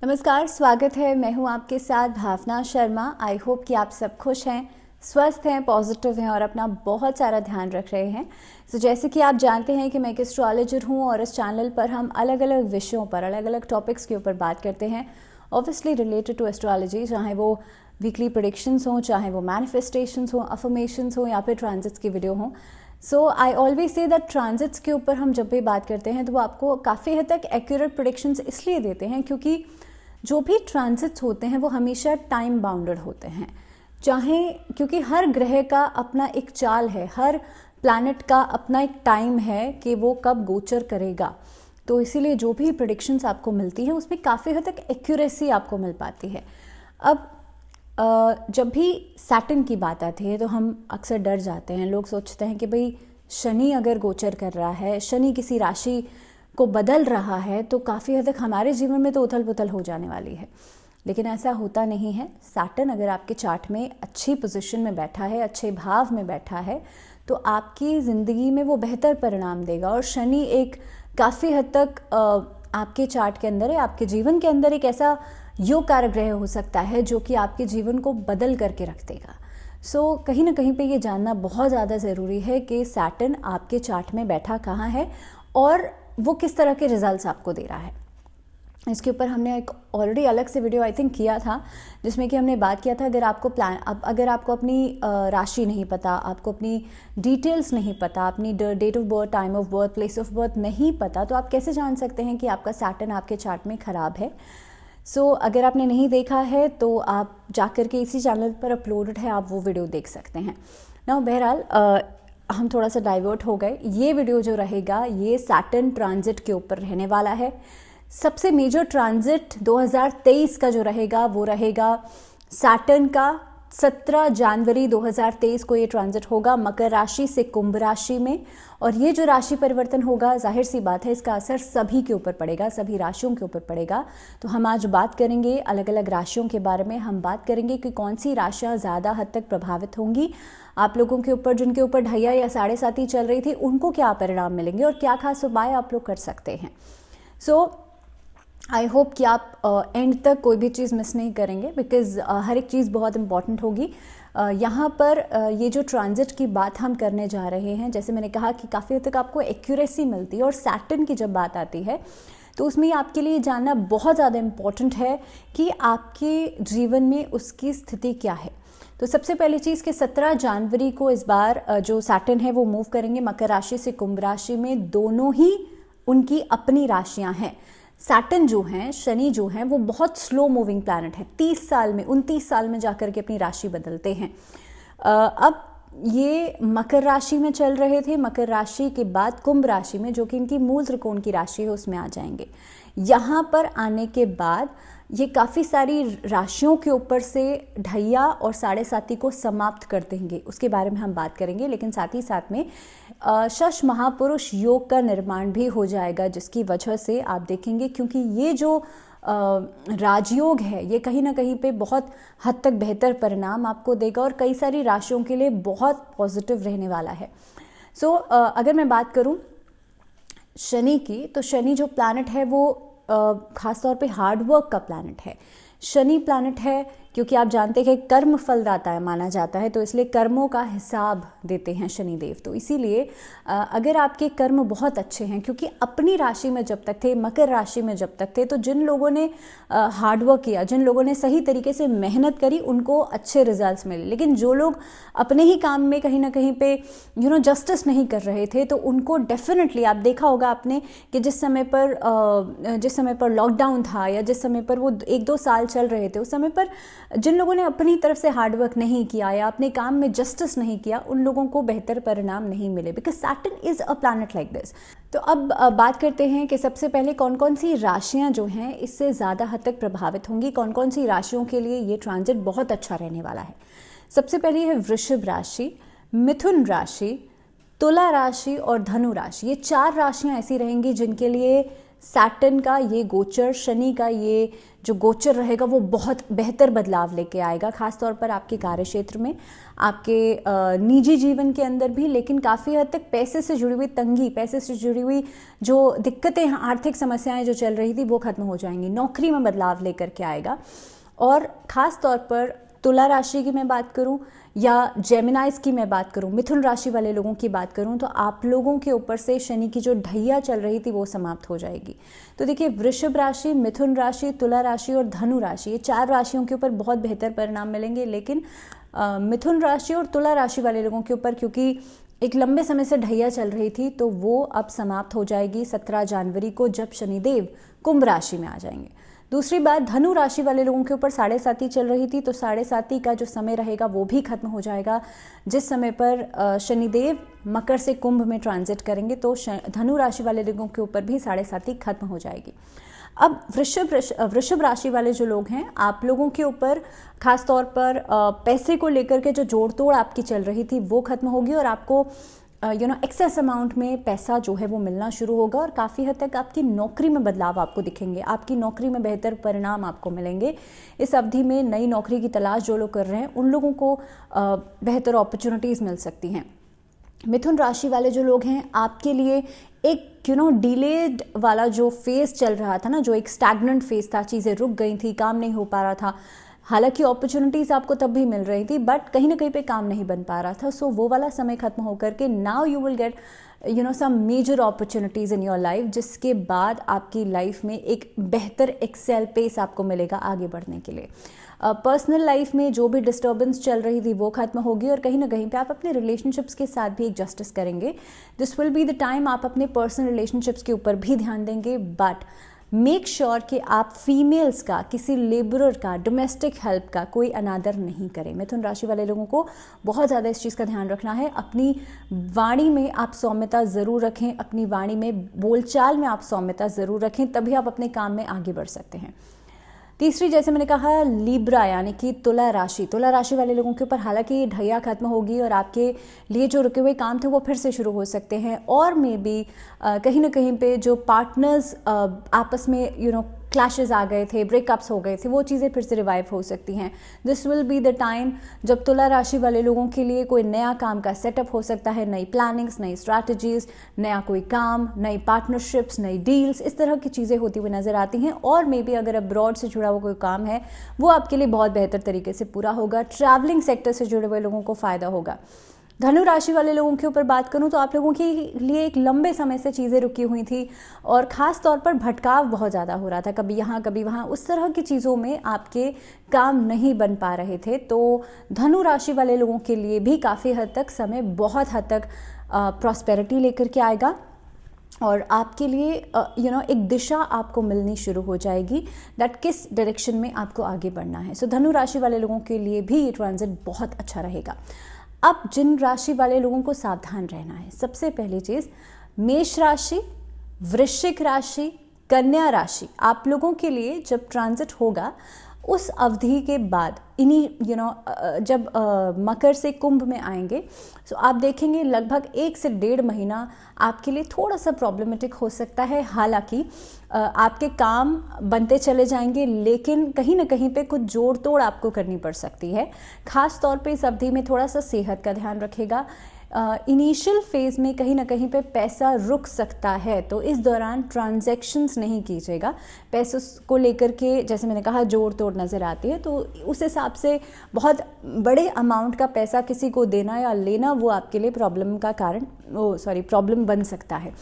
नमस्कार, स्वागत है। मैं हूं आपके साथ भावना शर्मा। आई होप कि आप सब खुश हैं, स्वस्थ हैं, पॉजिटिव हैं और अपना बहुत सारा ध्यान रख रहे हैं। जैसे कि आप जानते हैं कि मैं एक एस्ट्रोलॉजर हूं और इस चैनल पर हम अलग अलग विषयों पर, अलग अलग टॉपिक्स के ऊपर बात करते हैं, ऑब्वियसली रिलेटेड टू एस्ट्रोलॉजी, चाहे वो वीकली प्रेडिक्शंस हों, चाहे वो मैनिफेस्टेशंस हों, अफर्मेशंस हों या फिर ट्रांजिट्स की वीडियो हों। So I always say that transits के ऊपर हम जब भी बात करते हैं तो वो आपको काफ़ी हद तक एक्यूरेट प्रेडिक्शंस इसलिए देते हैं क्योंकि जो भी ट्रांजिट्स होते हैं वो हमेशा टाइम बाउंडेड होते हैं, चाहे क्योंकि हर ग्रह का अपना एक चाल है, हर प्लैनेट का अपना एक टाइम है कि वो कब गोचर करेगा। तो इसीलिए जो भी प्रेडिक्शंस आपको मिलती है उसमें काफ़ी हद तक एक्यूरेसी आपको मिल पाती है। अब जब भी सैटर्न की बात आती है तो हम अक्सर डर जाते हैं। लोग सोचते हैं कि भाई शनि अगर गोचर कर रहा है, शनि किसी राशि को बदल रहा है तो काफ़ी हद तक हमारे जीवन में तो उथल पुथल हो जाने वाली है, लेकिन ऐसा होता नहीं है। सैटर्न अगर आपके चार्ट में अच्छी पोजीशन में बैठा है, अच्छे भाव में बैठा है, तो आपकी ज़िंदगी में वो बेहतर परिणाम देगा। और शनि एक काफ़ी हद तक आपके चार्ट के अंदर है, आपके जीवन के अंदर एक ऐसा योग कारक ग्रह हो सकता है जो कि आपके जीवन को बदल करके रख देगा। सो कहीं ना कहीं पे ये जानना बहुत ज़्यादा ज़रूरी है कि सैटर्न आपके चार्ट में बैठा कहाँ है और वो किस तरह के रिजल्ट्स आपको दे रहा है। इसके ऊपर हमने एक ऑलरेडी अलग से वीडियो आई थिंक किया था जिसमें कि हमने बात किया था अगर आपको अपनी राशि नहीं पता, आपको अपनी डिटेल्स नहीं पता, अपनी date of birth, time of birth, place of birth नहीं पता, तो आप कैसे जान सकते हैं कि आपका सैटर्न आपके चार्ट में ख़राब है। सो अगर आपने नहीं देखा है तो आप जाकर के इसी चैनल पर अपलोडेड है, आप वो वीडियो देख सकते हैं ना। बहरहाल हम थोड़ा सा डाइवर्ट हो गए। ये वीडियो जो रहेगा ये सैटर्न ट्रांजिट के ऊपर रहने वाला है। सबसे मेजर ट्रांजिट 2023 का जो रहेगा वो रहेगा सैटर्न का 17 जनवरी 2023 को ये ट्रांजिट होगा मकर राशि से कुंभ राशि में। और ये जो राशि परिवर्तन होगा, जाहिर सी बात है इसका असर सभी के ऊपर पड़ेगा, सभी राशियों के ऊपर पड़ेगा। तो हम आज बात करेंगे अलग अलग राशियों के बारे में। हम बात करेंगे कि कौन सी राशियां ज़्यादा हद तक प्रभावित होंगी आप लोगों के ऊपर, जिनके ऊपर ढैया या साढ़े साती चल रही थी, उनको क्या परिणाम मिलेंगे और क्या खास उपाय आप लोग कर सकते हैं। सो आई होप कि आप एंड तक कोई भी चीज़ मिस नहीं करेंगे, बिकॉज़ हर एक चीज़ बहुत इंपॉर्टेंट होगी। यहाँ पर ये जो ट्रांजिट की बात हम करने जा रहे हैं, जैसे मैंने कहा कि काफ़ी हद तक आपको एक्यूरेसी मिलती है। और सैटर्न की जब बात आती है तो उसमें आपके लिए जानना बहुत ज़्यादा इम्पॉर्टेंट है कि आपके जीवन में उसकी स्थिति क्या है। तो सबसे पहली चीज़ कि 17 जनवरी को इस बार जो सैटर्न है वो मूव करेंगे मकर राशि से कुंभ राशि में। दोनों ही उनकी अपनी राशियां हैं। सैटर्न जो हैं, शनि जो हैं, वो बहुत स्लो मूविंग प्लैनेट है। 29 साल में जाकर के अपनी राशि बदलते हैं। अब ये मकर राशि में चल रहे थे, मकर राशि के बाद कुंभ राशि में, जो कि इनकी मूल त्रिकोण की राशि है, उसमें आ जाएंगे। यहाँ पर आने के बाद ये काफ़ी सारी राशियों के ऊपर से ढैया और साढ़े साती को समाप्त कर देंगे, उसके बारे में हम बात करेंगे। लेकिन साथ ही साथ में शश महापुरुष योग का निर्माण भी हो जाएगा, जिसकी वजह से आप देखेंगे, क्योंकि ये जो राजयोग है ये कहीं ना कहीं पे बहुत हद तक बेहतर परिणाम आपको देगा और कई सारी राशियों के लिए बहुत पॉजिटिव रहने वाला है। सो अगर मैं बात करूं शनि की, तो शनि जो प्लैनेट है वो खासतौर पे हार्डवर्क का प्लैनेट है। शनि प्लैनेट है क्योंकि आप जानते हैं कि कर्म फलदाता है माना जाता है, तो इसलिए कर्मों का हिसाब देते हैं शनिदेव। तो इसीलिए अगर आपके कर्म बहुत अच्छे हैं, क्योंकि अपनी राशि में जब तक थे, मकर राशि में जब तक थे, तो जिन लोगों ने हार्डवर्क किया, जिन लोगों ने सही तरीके से मेहनत करी, उनको अच्छे रिजल्ट्स मिले। लेकिन जो लोग अपने ही काम में कहीं ना कहीं पे जस्टिस नहीं कर रहे थे, तो उनको डेफिनेटली, आप देखा होगा आपने कि जिस समय पर लॉकडाउन था या जिस समय पर वो 1-2 साल चल रहे थे, उस समय पर जिन लोगों ने अपनी तरफ से हार्डवर्क नहीं किया या अपने काम में जस्टिस नहीं किया, उन लोगों को बेहतर परिणाम नहीं मिले, because Saturn is a planet like this. तो अब बात करते हैं कि सबसे पहले कौन कौन सी राशियां जो हैं इससे ज़्यादा हद तक प्रभावित होंगी, कौन कौन सी राशियों के लिए ये ट्रांजिट बहुत अच्छा रहने वाला है। सबसे पहले है वृषभ राशि, मिथुन राशि, तुला राशि और धनु राशि। ये 4 राशियां ऐसी रहेंगी जिनके लिए सैटर्न का ये गोचर, शनि का ये जो गोचर रहेगा वो बहुत बेहतर बदलाव लेके आएगा, खासतौर पर आपके कार्य क्षेत्र में, आपके निजी जीवन के अंदर भी, लेकिन काफ़ी हद तक पैसे से जुड़ी हुई तंगी, पैसे से जुड़ी हुई जो दिक्कतें, आर्थिक समस्याएं जो चल रही थी वो खत्म हो जाएंगी। नौकरी में बदलाव लेकर के आएगा। और ख़ास तौर पर तुला राशि की मैं बात करूं या जेमिनाइज की मैं बात करूं, मिथुन राशि वाले लोगों की बात करूं, तो आप लोगों के ऊपर से शनि की जो ढैया चल रही थी वो समाप्त हो जाएगी। तो देखिए, वृषभ राशि, मिथुन राशि, तुला राशि और धनु राशि, ये 4 राशियों के ऊपर बहुत बेहतर परिणाम मिलेंगे। लेकिन मिथुन राशि और तुला राशि वाले लोगों के ऊपर क्योंकि एक लंबे समय से ढैया चल रही थी तो वो अब समाप्त हो जाएगी 17 जनवरी को, जब शनिदेव कुंभ राशि में आ जाएंगे। दूसरी बात, धनु राशि वाले लोगों के ऊपर 7.5 चल रही थी, तो 7.5 का जो समय रहेगा वो भी खत्म हो जाएगा। जिस समय पर शनिदेव मकर से कुंभ में ट्रांजिट करेंगे तो धनु राशि वाले लोगों के ऊपर भी 7.5 खत्म हो जाएगी। अब वृषभ राशि वाले जो लोग हैं, आप लोगों के ऊपर खास तौर पर पैसे को लेकर के जो जोड़ तोड़ आपकी चल रही थी वो खत्म होगी और आपको एक्सेस अमाउंट में पैसा जो है वो मिलना शुरू होगा और काफ़ी हद तक आपकी नौकरी में बदलाव आपको दिखेंगे, आपकी नौकरी में बेहतर परिणाम आपको मिलेंगे। इस अवधि में नई नौकरी की तलाश जो लोग कर रहे हैं उन लोगों को बेहतर अपॉर्चुनिटीज़ मिल सकती हैं। मिथुन राशि वाले जो लोग हैं, आपके लिए एक डिलेड वाला जो फेज चल रहा था ना, जो एक स्टैग्नेंट फेज था, चीज़ें रुक गई थी, काम नहीं हो पा रहा था, हालांकि अपॉर्चुनिटीज़ आपको तब भी मिल रही थी बट कहीं ना कहीं पे काम नहीं बन पा रहा था। सो वो वाला समय खत्म होकर के now you will get some major opportunities in your life, जिसके बाद आपकी लाइफ में एक बेहतर एक्सेल पेस आपको मिलेगा आगे बढ़ने के लिए। पर्सनल लाइफ में जो भी डिस्टर्बेंस चल रही थी वो खत्म होगी और कहीं ना कहीं पे आप अपने रिलेशनशिप्स के साथ भी एक जस्टिस करेंगे। This will be the time आप अपने पर्सनल रिलेशनशिप्स के ऊपर भी ध्यान देंगे, बट मेक श्योर कि आप फीमेल्स का, किसी लेबरर का, डोमेस्टिक हेल्प का कोई अनादर नहीं करें। मिथुन राशि वाले लोगों को बहुत ज़्यादा इस चीज़ का ध्यान रखना है। अपनी वाणी में आप सौम्यता ज़रूर रखें, अपनी वाणी में, बोलचाल में आप सौम्यता ज़रूर रखें, तभी आप अपने काम में आगे बढ़ सकते हैं। तीसरी, जैसे मैंने कहा, लिब्रा यानी कि तुला राशि वाले लोगों के ऊपर हालांकि ढैया खत्म होगी और आपके लिए जो रुके हुए काम थे वो फिर से शुरू हो सकते हैं और मे बी कहीं ना कहीं पे जो पार्टनर्स आपस में क्लैशेस आ गए थे, ब्रेकअप्स हो गए थे, वो चीज़ें फिर से रिवाइव हो सकती हैं। This will be the time जब तुला राशि वाले लोगों के लिए कोई नया काम का सेटअप हो सकता है, नई प्लानिंग्स, नई स्ट्रैटेजीज, नया कोई काम, नई पार्टनरशिप्स, नई डील्स, इस तरह की चीज़ें होती हुई नजर आती हैं। और मे बी अगर अब्रॉड से जुड़ा हुआ कोई काम है वो आपके लिए बहुत बेहतर तरीके से पूरा होगा। ट्रैवलिंग सेक्टर से जुड़े हुए लोगों को फ़ायदा होगा। धनु राशि वाले लोगों के ऊपर बात करूं तो आप लोगों के लिए एक लंबे समय से चीज़ें रुकी हुई थी और ख़ास तौर पर भटकाव बहुत ज़्यादा हो रहा था, कभी यहाँ कभी वहाँ, उस तरह की चीज़ों में आपके काम नहीं बन पा रहे थे। तो धनु राशि वाले लोगों के लिए भी काफ़ी हद तक समय बहुत हद तक प्रॉस्पेरिटी लेकर के आएगा और आपके लिए एक दिशा आपको मिलनी शुरू हो जाएगी दैट किस डायरेक्शन में आपको आगे बढ़ना है। सो धनु राशि वाले लोगों के लिए भी ये ट्रांजिट बहुत अच्छा रहेगा। अब जिन राशि वाले लोगों को सावधान रहना है, सबसे पहली चीज़, मेष राशि, वृश्चिक राशि, कन्या राशि, आप लोगों के लिए जब ट्रांजिट होगा उस अवधि के बाद इन्हीं जब मकर से कुंभ में आएंगे तो आप देखेंगे लगभग 1 से 1.5 महीना आपके लिए थोड़ा सा प्रॉब्लमेटिक हो सकता है। हालांकि आपके काम बनते चले जाएंगे लेकिन कहीं ना कहीं पे कुछ जोड़ तोड़ आपको करनी पड़ सकती है। खास तौर पे इस अवधि में थोड़ा सा सेहत का ध्यान रखेगा। इनिशियल फेज में कहीं ना कहीं पे पैसा रुक सकता है, तो इस दौरान ट्रांजैक्शंस नहीं कीजिएगा। पैसों को लेकर के जैसे मैंने कहा जोड़ तोड़ नज़र आती है, तो उस हिसाब से बहुत बड़े अमाउंट का पैसा किसी को देना या लेना वो आपके लिए प्रॉब्लम बन सकता है।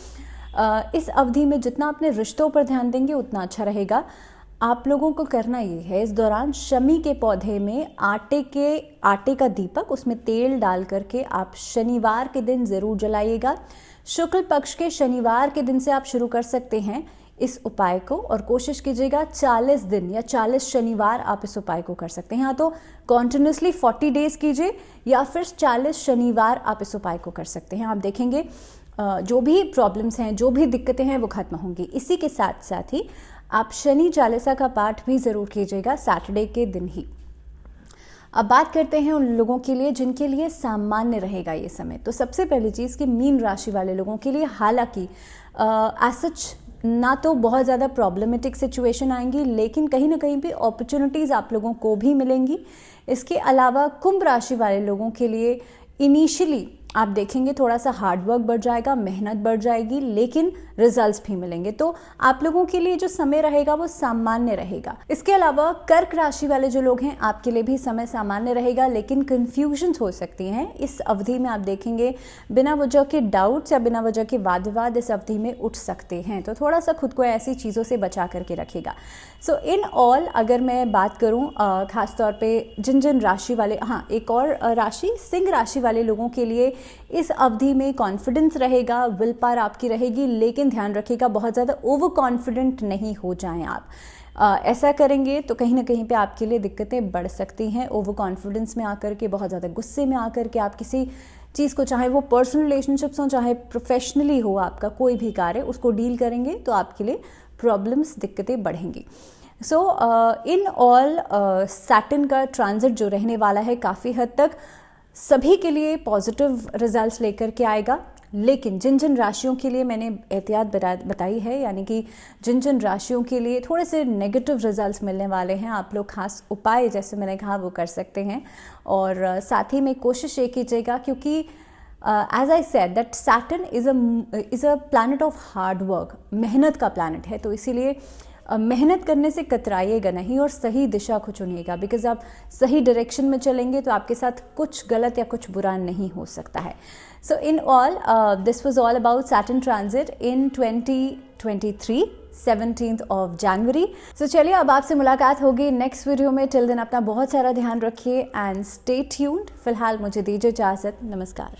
इस अवधि में जितना अपने रिश्तों पर ध्यान देंगे उतना अच्छा रहेगा। आप लोगों को करना ये है, इस दौरान शमी के पौधे में आटे का दीपक, उसमें तेल डाल करके आप शनिवार के दिन ज़रूर जलाइएगा। शुक्ल पक्ष के शनिवार के दिन से आप शुरू कर सकते हैं इस उपाय को और कोशिश कीजिएगा 40 दिन या 40 शनिवार आप इस उपाय को कर सकते हैं। या तो कॉन्टिन्यूसली 40 डेज कीजिए या फिर 40 शनिवार आप इस उपाय को कर सकते हैं। आप देखेंगे जो भी प्रॉब्लम्स हैं, जो भी दिक्कतें हैं वो खत्म होंगी। इसी के साथ साथ ही आप शनि चालीसा का पाठ भी ज़रूर कीजिएगा सैटरडे के दिन ही। अब बात करते हैं उन लोगों के लिए जिनके लिए सामान्य रहेगा ये समय। तो सबसे पहली चीज़ कि मीन राशि वाले लोगों के लिए हालांकि सच ना तो बहुत ज़्यादा प्रॉब्लमेटिक सिचुएशन आएंगी, लेकिन कहीं ना कहीं पे अपॉर्चुनिटीज़ आप लोगों को भी मिलेंगी। इसके अलावा कुंभ राशि वाले लोगों के लिए इनिशियली आप देखेंगे थोड़ा सा हार्डवर्क बढ़ जाएगा, मेहनत बढ़ जाएगी, लेकिन रिजल्ट्स भी मिलेंगे। तो आप लोगों के लिए जो समय रहेगा वो सामान्य रहेगा। इसके अलावा कर्क राशि वाले जो लोग हैं, आपके लिए भी समय सामान्य रहेगा, लेकिन कंफ्यूजन्स हो सकती हैं। इस अवधि में आप देखेंगे बिना वजह के डाउट्स या बिना वजह के वाद विवाद इस अवधि में उठ सकते हैं, तो थोड़ा सा खुद को ऐसी चीज़ों से बचा करके रखेगा। सो इन ऑल अगर मैं बात करूँ खासतौर पर जिन राशि वाले, हाँ एक और राशि सिंह राशि वाले लोगों के लिए इस अवधि में कॉन्फिडेंस रहेगा, विल पावर आपकी रहेगी, लेकिन ध्यान रखिएगा बहुत ज़्यादा ओवर कॉन्फिडेंट नहीं हो जाएं आप। ऐसा करेंगे तो कहीं ना कहीं पे आपके लिए दिक्कतें बढ़ सकती हैं। ओवर कॉन्फिडेंस में आकर के, बहुत ज़्यादा गुस्से में आकर के आप किसी चीज़ को, चाहे वो पर्सनल रिलेशनशिप्स हो चाहे प्रोफेशनली हो, आपका कोई भी कार्य, उसको डील करेंगे तो आपके लिए प्रॉब्लम्स, दिक्कतें बढ़ेंगी। सो इन ऑल सैटर्न का ट्रांजिट जो रहने वाला है काफ़ी हद तक सभी के लिए पॉजिटिव रिजल्ट्स लेकर के आएगा, लेकिन जिन राशियों के लिए मैंने एहतियात बताई है, यानी कि जिन राशियों के लिए थोड़े से नेगेटिव रिजल्ट्स मिलने वाले हैं, आप लोग खास उपाय जैसे मैंने कहा वो कर सकते हैं। और साथ ही में कोशिश ये कीजिएगा, क्योंकि as I said that Saturn is a planet of hard work, मेहनत का प्लैनेट है, तो इसीलिए मेहनत करने से कतराइएगा नहीं और सही दिशा को चुनिएगा, बिकॉज आप सही डायरेक्शन में चलेंगे तो आपके साथ कुछ गलत या कुछ बुरा नहीं हो सकता है। So in all this was all about Saturn transit in 2023 17th of January। So चलिए अब आपसे मुलाकात होगी नेक्स्ट वीडियो में। टिल देन अपना बहुत सारा ध्यान रखिए एंड स्टे ट्यून्ड। फिलहाल मुझे दीजिए इजाज़त, नमस्कार।